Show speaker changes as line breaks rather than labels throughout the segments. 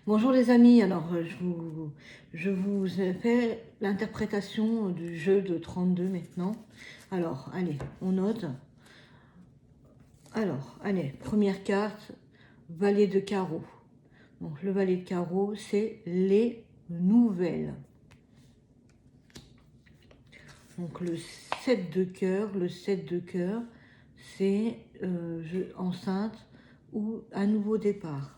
Bonjour les amis, alors je vous fais l'interprétation du jeu de 32 maintenant. Alors, allez, on note. Alors, allez, première carte, valet de carreau. Donc le valet de carreau, c'est les nouvelles. Donc le 7 de cœur, c'est enceinte ou un nouveau départ.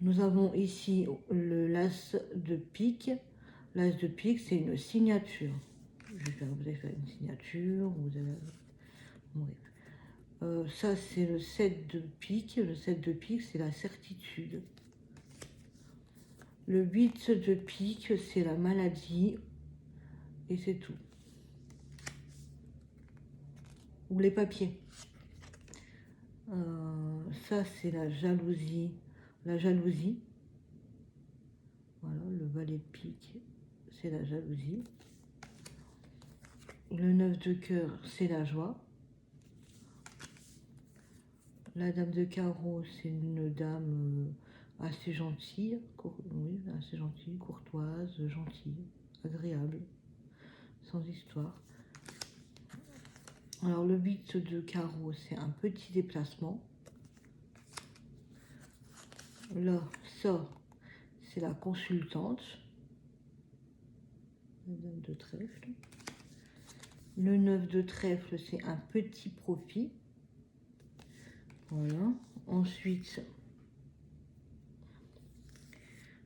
Nous avons ici le l'as de pique. L'as de pique, c'est une signature. Vous avez fait une signature. Oui. Ça, c'est le 7 de pique. Le 7 de pique, c'est la certitude. Le 8 de pique, c'est la maladie. Et c'est tout. Ou les papiers. Ça, c'est la jalousie. La jalousie. Voilà, le valet de pique, c'est la jalousie. Le 9 de cœur, c'est la joie. La dame de carreau, c'est une dame assez gentille, oui, assez gentille, courtoise, gentille, agréable, sans histoire. Alors le 8 de carreau, c'est un petit déplacement. Là, ça, c'est la consultante. La dame de trèfle. Le 9 de trèfle, c'est un petit profit. Voilà. Ensuite,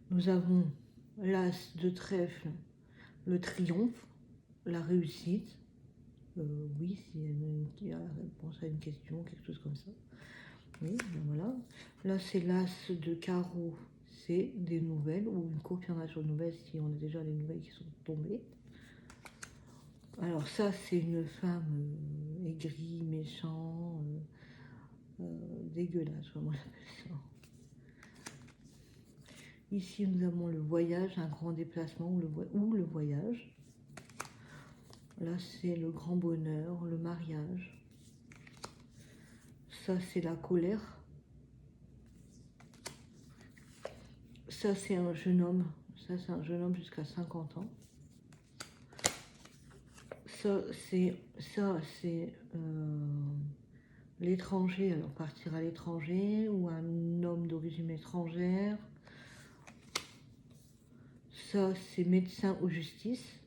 nous avons l'as de trèfle, le triomphe, la réussite. Oui, s'il y a réponse à une question, quelque chose comme ça. Oui, ben voilà. Là, c'est l'as de carreau, c'est des nouvelles ou une confirmation de nouvelles si on a déjà les nouvelles qui sont tombées. Alors ça, c'est une femme aigrie, méchant, dégueulasse, comment on appelle ça. Ici, nous avons le voyage, un grand déplacement ou le voyage. Là, c'est le grand bonheur, le mariage. Ça, c'est la colère. Ça, c'est un jeune homme. Ça, c'est un jeune homme jusqu'à 50 ans. Ça, c'est l'étranger. Alors, partir à l'étranger ou un homme d'origine étrangère. Ça, c'est médecin ou justice.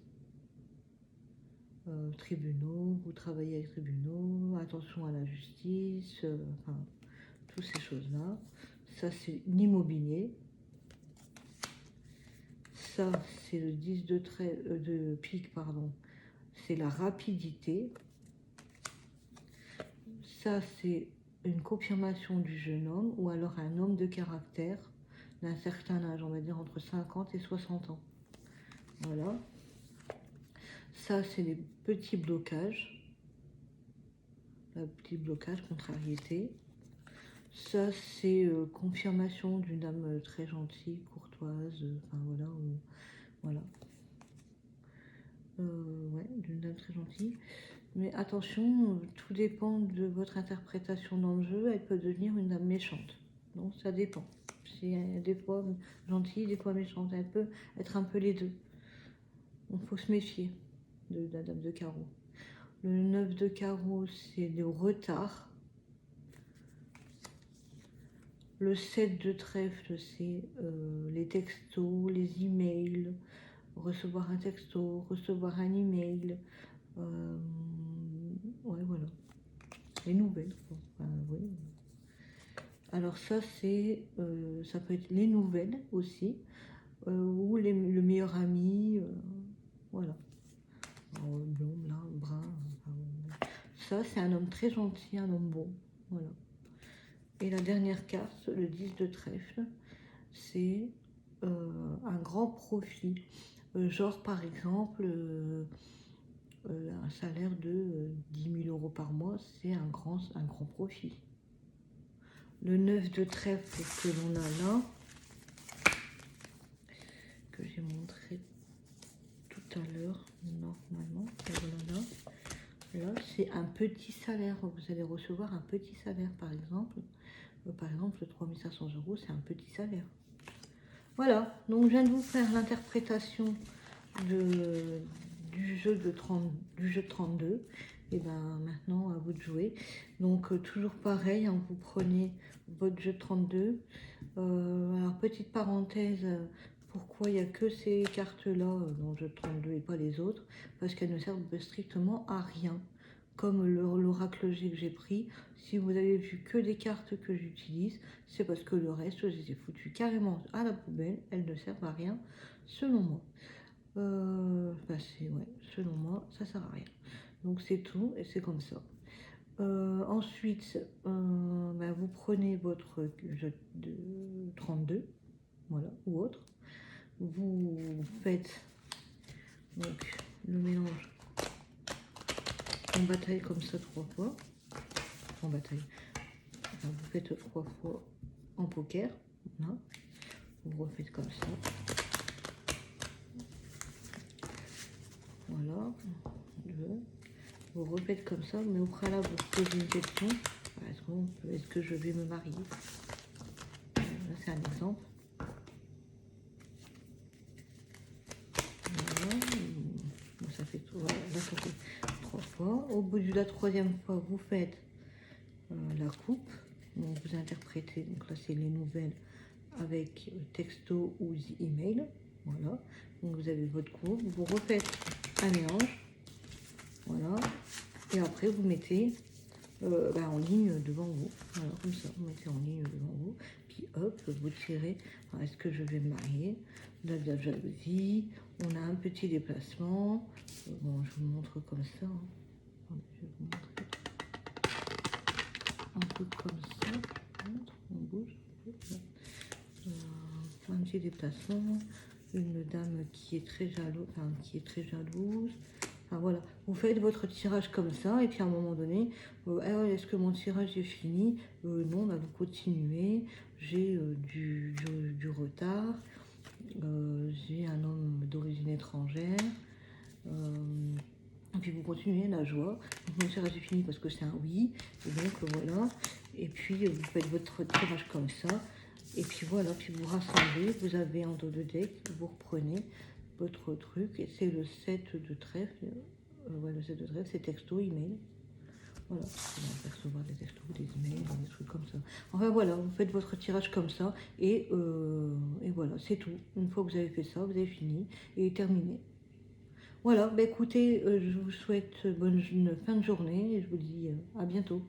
Tribunaux, vous travaillez avec tribunaux, attention à la justice, enfin, toutes ces choses-là. Ça, c'est l'immobilier. Ça, c'est le 10 de pique, pardon. C'est la rapidité. Ça, c'est une confirmation du jeune homme ou alors un homme de caractère d'un certain âge, on va dire entre 50 et 60 ans. Voilà. Ça, c'est les petits blocages. Le petit blocage, contrariété. Ça, c'est confirmation d'une dame très gentille, courtoise, enfin voilà. Voilà. Ouais, d'une dame très gentille. Mais attention, tout dépend de votre interprétation dans le jeu. Elle peut devenir une dame méchante. Donc ça dépend. C'est des fois gentille, des fois méchante. Elle peut être un peu les deux. Donc il faut se méfier de la dame de carreau. Le 9 de carreau, c'est le retard. Le 7 de trèfle, c'est les textos, les emails, recevoir un texto, recevoir un email. Ouais, voilà. Les nouvelles, quoi. Enfin, oui. Alors ça, ça peut être les nouvelles aussi, ou le meilleur ami, voilà. Blond, blanc, brun. Ça, c'est un homme très gentil, un homme bon, voilà. Et la dernière carte, le 10 de trèfle, c'est un grand profit. Genre, par exemple, un salaire de 10 000 € par mois, c'est un grand profit. Le 9 de trèfle que l'on a là, que j'ai montré tout à l'heure, normalement, voilà, là c'est un petit salaire. Vous allez recevoir un petit salaire, par exemple. Par exemple, 3500 €, c'est un petit salaire. Voilà, donc je viens de vous faire l'interprétation du jeu de 32. Et ben maintenant, à vous de jouer. Donc toujours pareil, hein, vous prenez votre jeu de 32. Alors petite parenthèse, pourquoi il n'y a que ces cartes-là dans le jeu de 32 et pas les autres? Parce qu'elles ne servent strictement à rien. Comme l'oracle G que j'ai pris, si vous avez vu que des cartes que j'utilise, c'est parce que le reste, je les ai foutues carrément à la poubelle. Elles ne servent à rien, selon moi. Ouais, selon moi, ça sert à rien. Donc c'est tout, et c'est comme ça. Ensuite, vous prenez votre jeu de 32, voilà, ou autre. Vous faites donc le mélange en bataille comme ça 3 fois. En bataille. Enfin, vous faites 3 fois en poker. Voilà. Vous refaites comme ça. Voilà. Vous refaites comme ça, mais au préalable, vous posez une question. Est-ce que je vais me marier? Là, c'est un exemple. Voilà. Bon, ça fait tout. Voilà, là, ça fait 3 fois. Au bout de la 3e fois, vous faites la coupe. Donc, vous interprétez. Donc là, c'est les nouvelles avec texto ou email. Voilà. Donc, vous avez votre coupe. Vous refaites un mélange. Voilà. Et après, vous mettez en ligne devant vous. Voilà, comme ça, vous mettez en ligne devant vous. Puis hop, vous tirez. Est-ce que je vais me marier? On a de la jalousie. On a un petit déplacement. Bon, je vous montre comme ça. Hein. Je vais vous montrer un peu comme ça. On bouge. Un petit déplacement. Une dame qui est très jalouse. Enfin, voilà, vous faites votre tirage comme ça, et puis à un moment donné, est-ce que mon tirage est fini? Non, vous continuez. J'ai du retard. J'ai un homme d'origine étrangère. Et puis vous continuez la joie. Donc, mon tirage est fini parce que c'est un oui. Et donc voilà. Et puis vous faites votre tirage comme ça. Et puis voilà, puis vous rassemblez. Vous avez un dos de deck, vous reprenez votre truc. Et c'est le 7 de trèfle. Ouais, le 7 de trèfle, c'est texto, email. Voilà, vous allez recevoir des textos, des emails, des trucs comme ça. Enfin voilà, vous faites votre tirage comme ça. Et voilà, c'est tout. Une fois que vous avez fait ça, vous avez fini et terminé. Voilà, écoutez, je vous souhaite bonne fin de journée et je vous dis à bientôt.